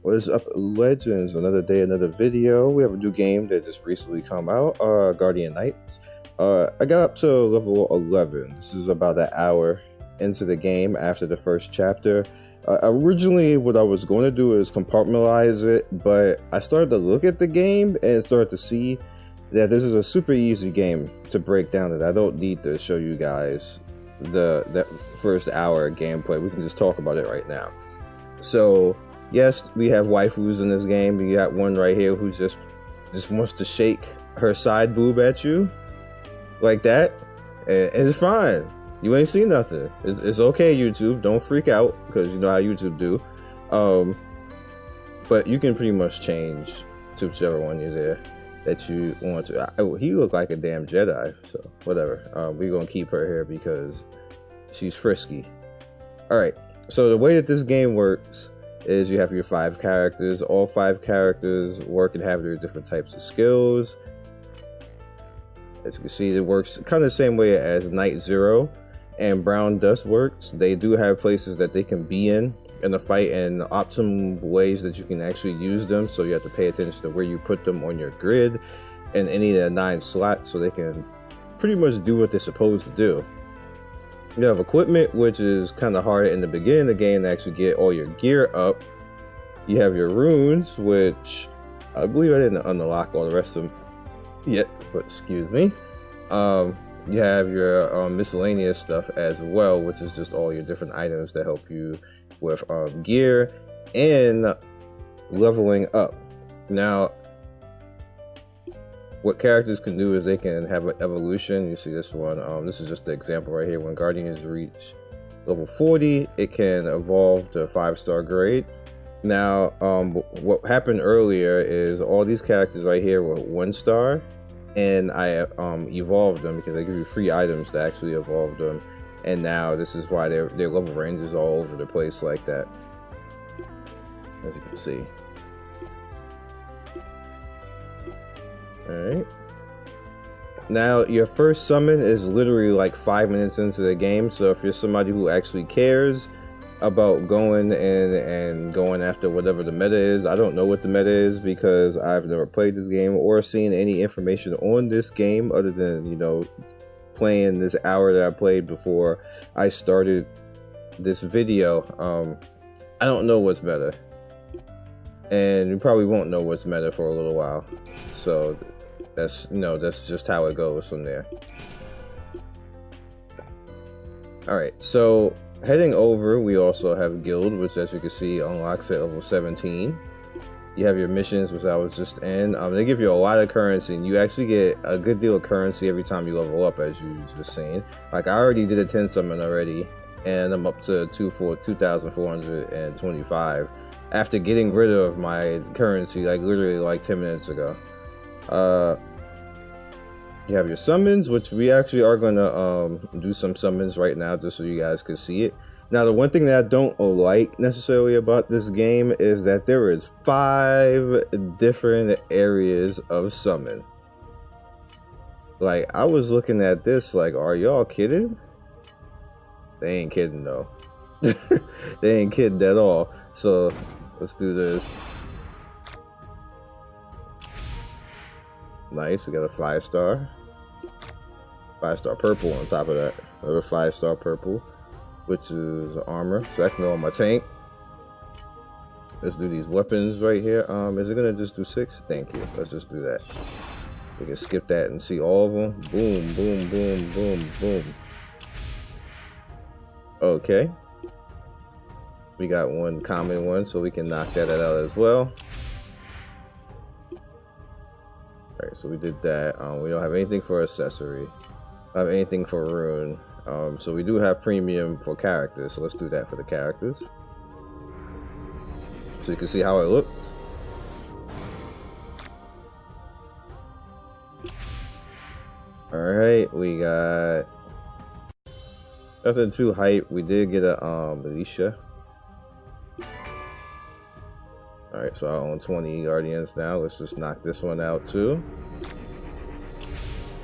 What is up, legends? Another day, another video. We have a new game that just recently come out, Guardian Knights. I got up to level 11. This is about an hour into the game after the first chapter. Originally, what I was going to do is compartmentalize it, but I started to look at the game and started to see that this is a super easy game to break down, that I don't need to show you guys that first hour of gameplay. We can just talk about it right now. So yes, we have waifus in this game. You got one right here who just wants to shake her side boob at you like that, and it's fine. You ain't seen nothing. It's okay, YouTube. Don't freak out, because you know how YouTube do. But you can pretty much change to whichever one you're there that you want to. He looked like a damn Jedi, so whatever. We're gonna keep her here because she's frisky. All right. So the way that this game works is you have your 5 characters. All 5 characters work and have their different types of skills. As you can see, it works kind of the same way as Night Zero and Brown Dust works. They do have places that they can be in the fight and optimum ways that you can actually use them. So you have to pay attention to where you put them on your grid and any of the 9 slots so they can pretty much do what they're supposed to do. You have equipment, which is kind of hard in the beginning of the game to actually get all your gear up. You have your runes, which I believe I didn't unlock all the rest of them yet, but excuse me. You have your miscellaneous stuff as well, which is just all your different items that help you with gear and leveling up. Now, what characters can do is they can have an evolution. You see this one. This is just the example right here. When Guardians reach level 40, it can evolve to 5-star grade. Now, what happened earlier is all these characters right here were 1-star, and I evolved them because they give you free items to actually evolve them. And now this is why their level range is all over the place like that, as you can see. Alright. Now, your first summon is literally like 5 minutes into the game, so if you're somebody who actually cares about going in and going after whatever the meta is, I don't know what the meta is because I've never played this game or seen any information on this game other than, you know, playing this hour that I played before I started this video. I don't know what's meta, and you probably won't know what's meta for a little while, so that's just how it goes from there. All right, so heading over, we also have guild, which as you can see unlocks at level 17. You have your missions, which I was just in. They give you a lot of currency, and you actually get a good deal of currency every time you level up, as you just seen. Like, I already did a 10 summon already, and I'm up to 2,425 after getting rid of my currency like literally like 10 minutes ago. You have your summons, which we actually are going to do some summons right now just so you guys can see it. Now, the one thing that I don't like necessarily about this game is that there is 5 different areas of summon. Like, I was looking at this like, are y'all kidding? They ain't kidding though. They ain't kidding at all. So let's do this. Nice, we got a 5-star. 5-star purple on top of that. Another 5-star purple, which is armor, so I can go on my tank. Let's do these weapons right here. Is it gonna just do 6? Thank you. Let's just do that. We can skip that and see all of them. Boom, boom, boom, boom, boom. Okay. We got one common one, so we can knock that out as well. Alright, so we did that. We don't have anything for accessory. I don't have anything for rune. So we do have premium for characters, so let's do that for the characters. So you can see how it looks. Alright, we got nothing too hype. We did get a militia. Alright, so I own 20 Guardians now. Let's just knock this one out too.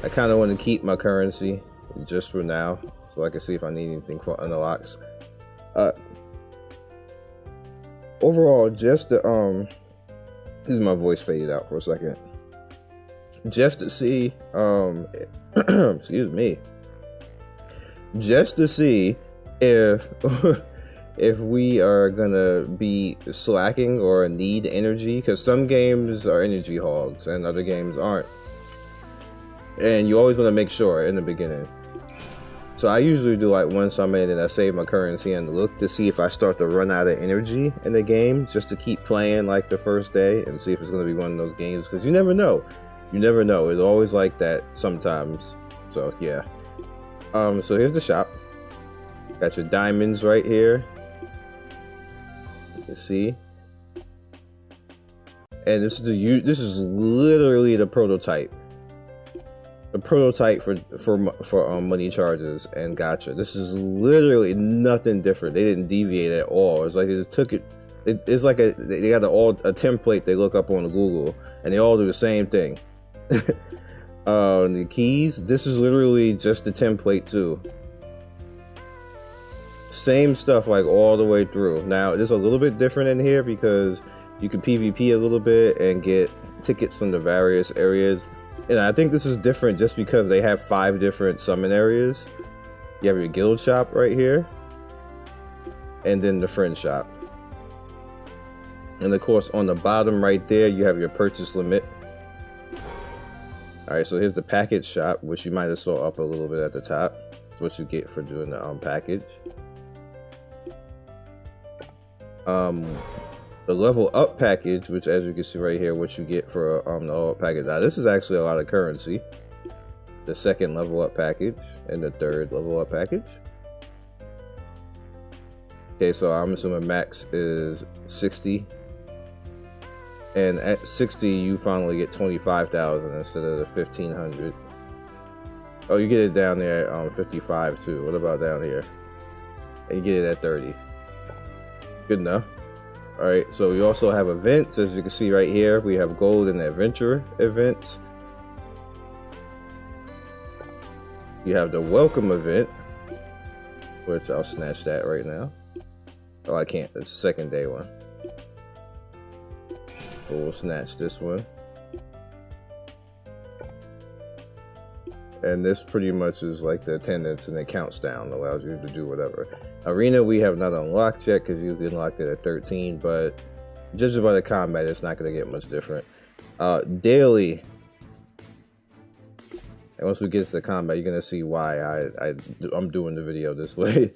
I kind of want to keep my currency just for now, so I can see if I need anything for unlocks. Overall, just the this is my voice faded out for a second. Just to see, excuse me. Just to see if if we are gonna be slacking or need energy, because some games are energy hogs and other games aren't, and you always want to make sure in the beginning. So I usually do like one summon and I save my currency and look to see if I start to run out of energy in the game, just to keep playing like the first day and see if it's going to be one of those games, because you never know. You never know. It's always like that sometimes. So yeah. So here's the shop. Got your diamonds right here. You can see. And this is literally the prototype. The prototype for money charges and gacha. This is literally nothing different. They didn't deviate at all. It's like they just took it. It's like they got a template they look up on Google, and they all do the same thing. The keys. This is literally just the template too. Same stuff like all the way through. Now it's a little bit different in here because you can PvP a little bit and get tickets from the various areas. And I think this is different just because they have 5 different summon areas. You have your guild shop right here, and then the friend shop. And of course, on the bottom right there, you have your purchase limit. All right, so here's the package shop, which you might have saw up a little bit at the top. It's what you get for doing the package. The level up package, which as you can see right here, what you get for the level up package. Now this is actually a lot of currency. The second level up package and the third level up package. Okay, so I'm assuming max is 60. And at 60, you finally get 25,000 instead of the 1,500. Oh, you get it down there at 55 too. What about down here? And you get it at 30. Good enough. All right, so we also have events, as you can see right here. We have gold and adventure events. You have the welcome event, which I'll snatch that right now. Oh, I can't. It's the second day one. So we'll snatch this one. And this pretty much is like the attendance, and it counts down, allows you to do whatever. Arena we have not unlocked yet because you unlocked it at 13, but judging by the combat, it's not going to get much different. Daily. And once we get to the combat, you're going to see why I'm doing the video this way.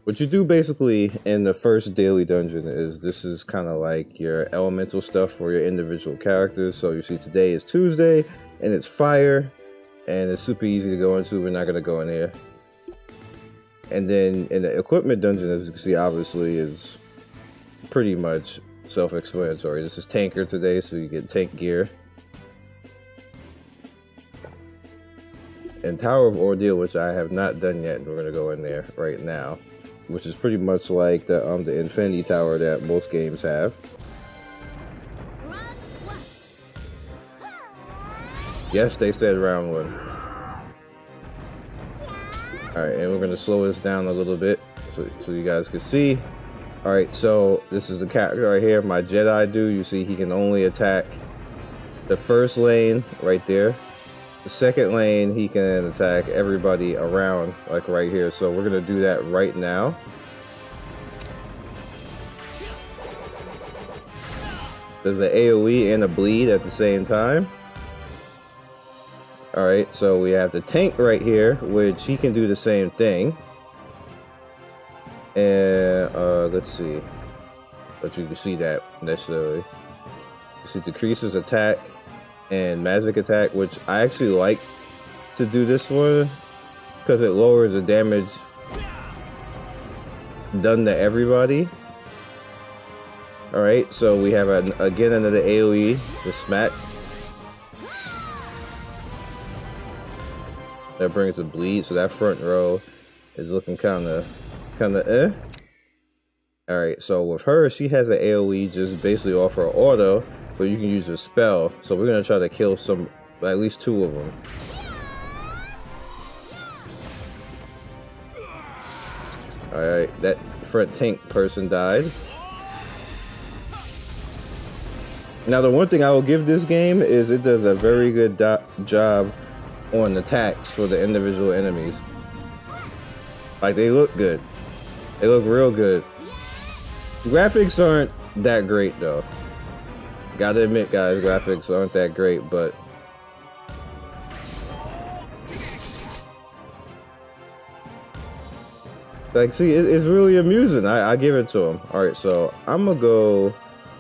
What you do basically in the first daily dungeon is this is kind of like your elemental stuff for your individual characters. So you see today is Tuesday and it's fire and it's super easy to go into. We're not going to go in here. And then in the equipment dungeon, as you can see, obviously is pretty much self-explanatory. This is tanker today, so you get tank gear. And Tower of Ordeal, which I have not done yet, we're going to go in there right now. Which is pretty much like the Infinity Tower that most games have. Yes, they said round 1. Alright, and we're going to slow this down a little bit so you guys can see. Alright, so this is the character right here, my Jedi dude. You see he can only attack the first lane right there. The second lane, he can attack everybody around, like right here. So we're going to do that right now. There's an AoE and a bleed at the same time. Alright, so we have the tank right here, which he can do the same thing. And let's see. But you can see that necessarily. So decreases attack and magic attack, which I actually like to do this one because it lowers the damage done to everybody. Alright, so we have again another AoE, the smack. That brings a bleed, so that front row is looking kinda eh. Alright, so with her, she has an AoE just basically off her auto, but you can use a spell. So we're gonna try to kill at least 2 of them. Alright, that front tank person died. Now the one thing I will give this game is it does a very good job on attacks for the individual enemies. Like, they look good. They look real good. Graphics aren't that great though. Gotta admit, guys, graphics aren't that great, but like, see, it's really amusing. I give it to him. All right, so I'm gonna go.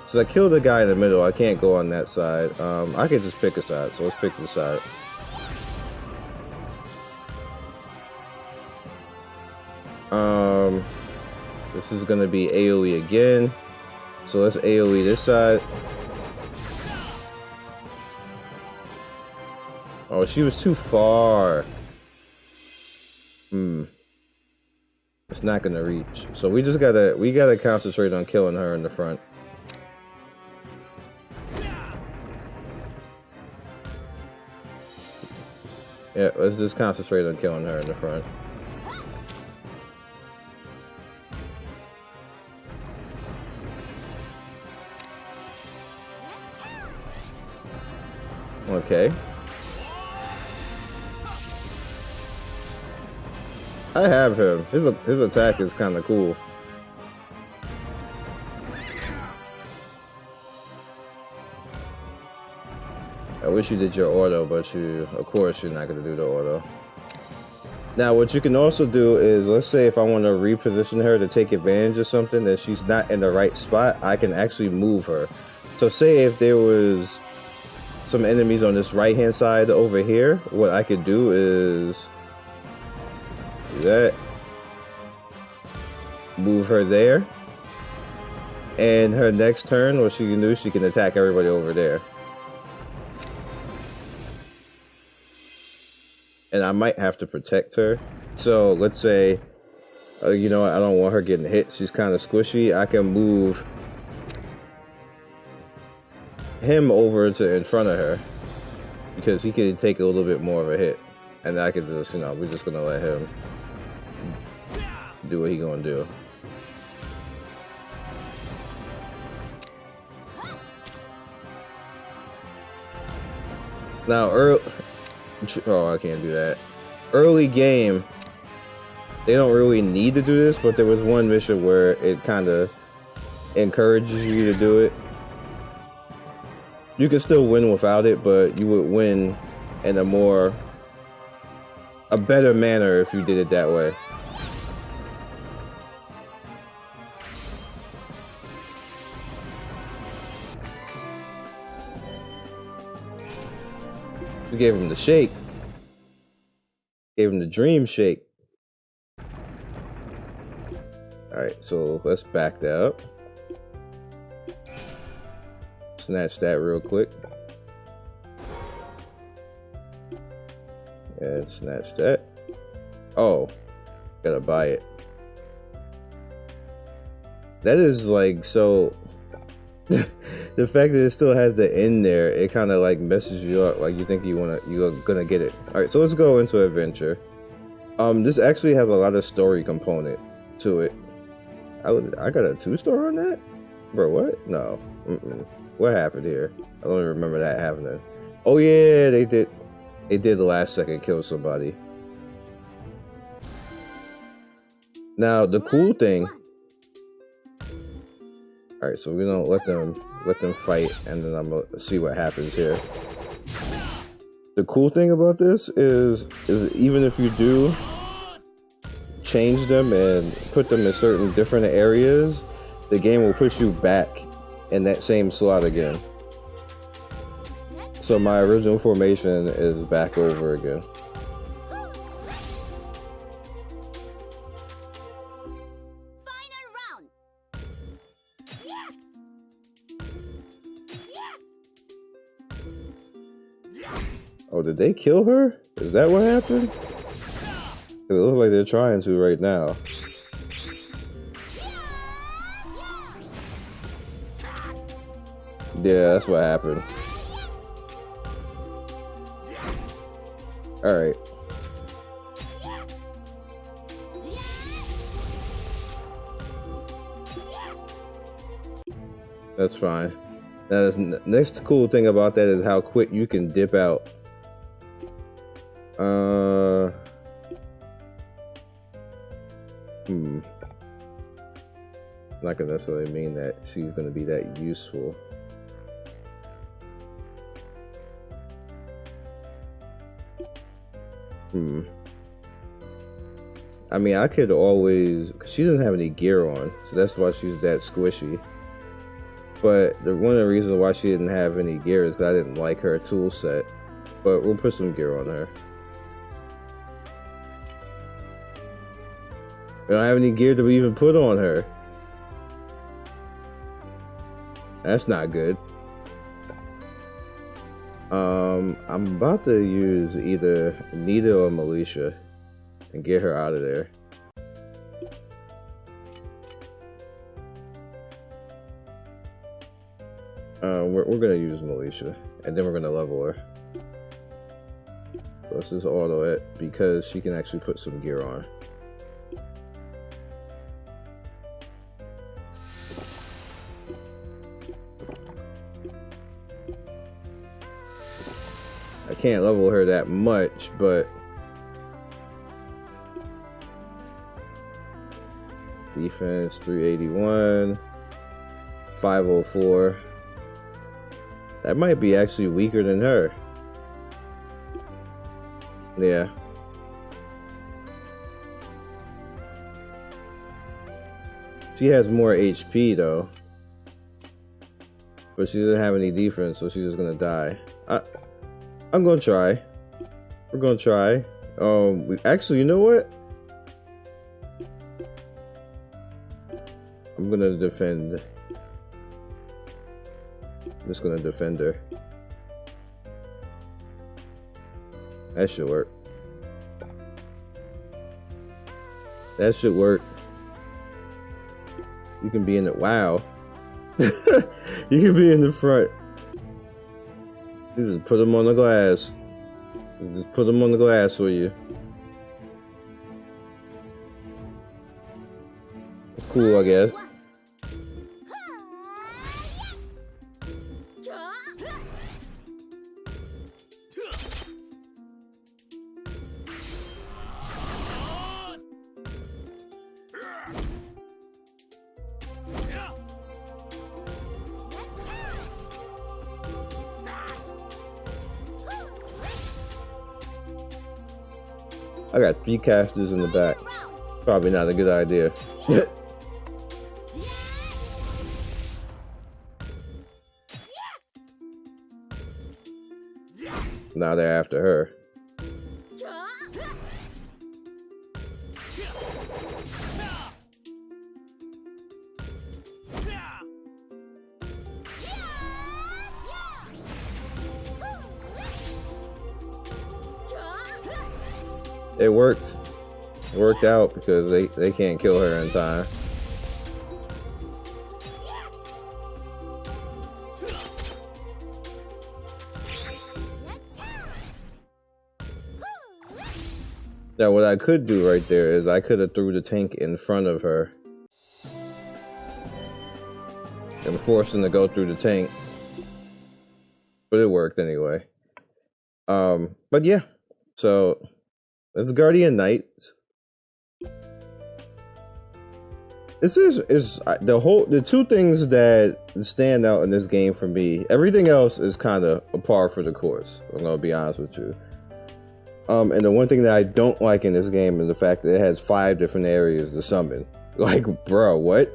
Since I killed the guy in the middle, I can't go on that side. I can just pick a side, so let's pick this side. This is gonna be AoE again. So let's AoE this side. Oh, she was too far. It's not gonna reach. So we gotta concentrate on killing her in the front. Yeah, let's just concentrate on killing her in the front. Okay. I have him. His attack is kind of cool. I wish you did your auto, but of course, you're not going to do the auto. Now, what you can also do is, let's say if I want to reposition her to take advantage of something that she's not in the right spot, I can actually move her. So say if there was some enemies on this right-hand side over here, what I could do is do that. Move her there. And her next turn, what she can do, she can attack everybody over there. And I might have to protect her. So let's say, you know what, I don't want her getting hit. She's kind of squishy. I can move him over to in front of her because he can take a little bit more of a hit. And I can just, you know, we're just gonna let him do what he gonna do. Now, oh, I can't do that. Early game, they don't really need to do this, but there was one mission where it kind of encourages you to do it. You can still win without it, but you would win in a better manner if you did it that way. We gave him the shake. Gave him the dream shake. Alright, so let's back that up. Snatch that real quick. And snatch that. Oh, gotta buy it. That is like so. The fact that it still has the end there, it kind of like messes you up. Like you think you're gonna get it. All right, so let's go into adventure. This actually has a lot of story component to it. I got a 2-star on that, bro. What? No. What happened here? I don't even remember that happening. Oh yeah, they did the last second kill somebody. Now the cool thing. All right, so we're gonna let them fight, and then I'm gonna see what happens here. The cool thing about this is even if you do change them and put them in certain different areas, the game will push you back in that same slot again. So my original formation is back over again. Oh, did they kill her? Is that what happened? It looks like they're trying to right now. Yeah, that's what happened. Alright. That's fine. Now, the next cool thing about that is how quick you can dip out. Not gonna necessarily mean that she's gonna be that useful. I mean, I could always, cause she doesn't have any gear on, so that's why she's that squishy. But one of the reasons why she didn't have any gear is because I didn't like her tool set. But we'll put some gear on her. We don't have any gear to even put on her. That's not good. I'm about to use either Nita or Militia and get her out of there. We're gonna use Militia, and then we're gonna level her. Let's just auto it because she can actually put some gear on. I can't level her that much, but defense 381, 504. That might be actually weaker than her. Yeah. She has more HP though. But she doesn't have any defense, so she's just gonna die. I'm gonna try. We're gonna try. Actually, you know what? I'm gonna defend. I'm just gonna defend her. That should work. That should work. You can be in the wow. You can be in the front. You just put them on the glass. Just put them on the glass for you. It's cool, I guess. I got 3 casters in the back. Probably not a good idea. Now they're after her. It worked. It worked out because they can't kill her in time. Now what I could do right there is I could have threw the tank in front of her and forced him to go through the tank. But it worked anyway. But yeah, so it's Guardian Knights. This is the two things that stand out in this game for me. Everything else is kind of a par for the course. I'm gonna be honest with you. And the one thing that I don't like in this game is the fact that it has 5 different areas to summon. Like, bro, what?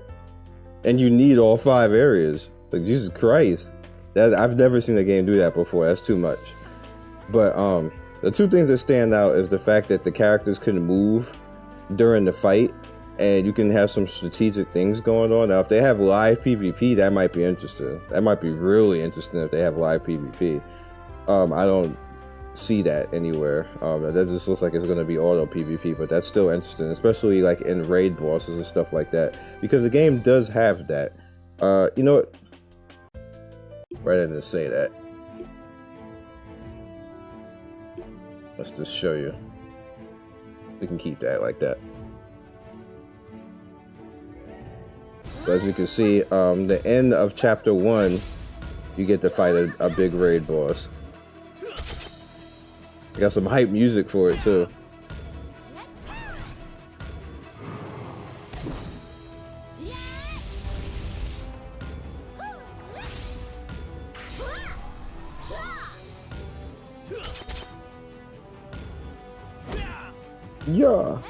And you need all 5 areas. Like, Jesus Christ. I've never seen a game do that before. That's too much. But the two things that stand out is the fact that the characters can move during the fight, and you can have some strategic things going on. Now, if they have live PvP, that might be interesting. That might be really interesting if they have live PvP. I don't see that anywhere. That just looks like it's going to be auto PvP, but that's still interesting, especially like in raid bosses and stuff like that, because the game does have that. You know what? Right, I didn't say that. Let's just show you. We can keep that like that. So as you can see, the end of chapter 1, you get to fight a big raid boss. I got some hype music for it too. Yeah.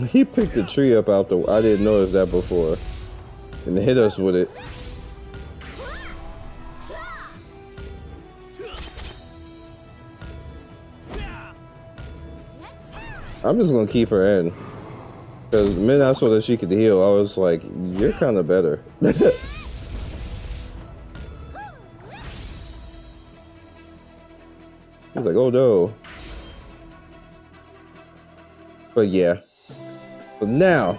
He picked the tree up out the. I didn't notice that before, and hit us with it. I'm just gonna keep her in, because the minute I saw that she could heal, I was like, "You're kind of better." He's like, "Oh no." But yeah. But now,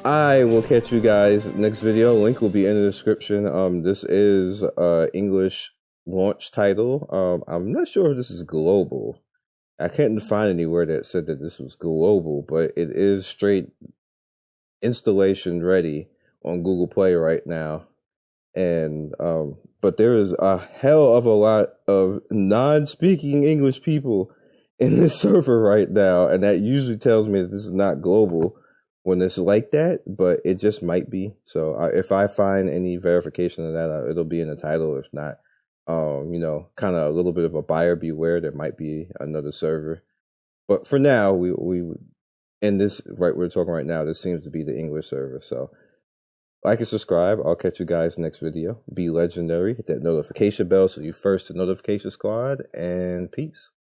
I will catch you guys next video. Link will be in the description. This is English launch title. I'm not sure if this is global. I couldn't find anywhere that said that this was global, but it is straight installation ready on Google Play right now. And but there is a hell of a lot of non-speaking English people in this server right now, and that usually tells me that this is not global when it's like that, but it just might be. So if I find any verification of that, it'll be in the title. If not, you know, kind of a little bit of a buyer beware. There might be another server, but for now, we in this right we're talking right now. This seems to be the English server. So like and subscribe. I'll catch you guys next video. Be legendary. Hit that notification bell so you first to notification squad. And peace.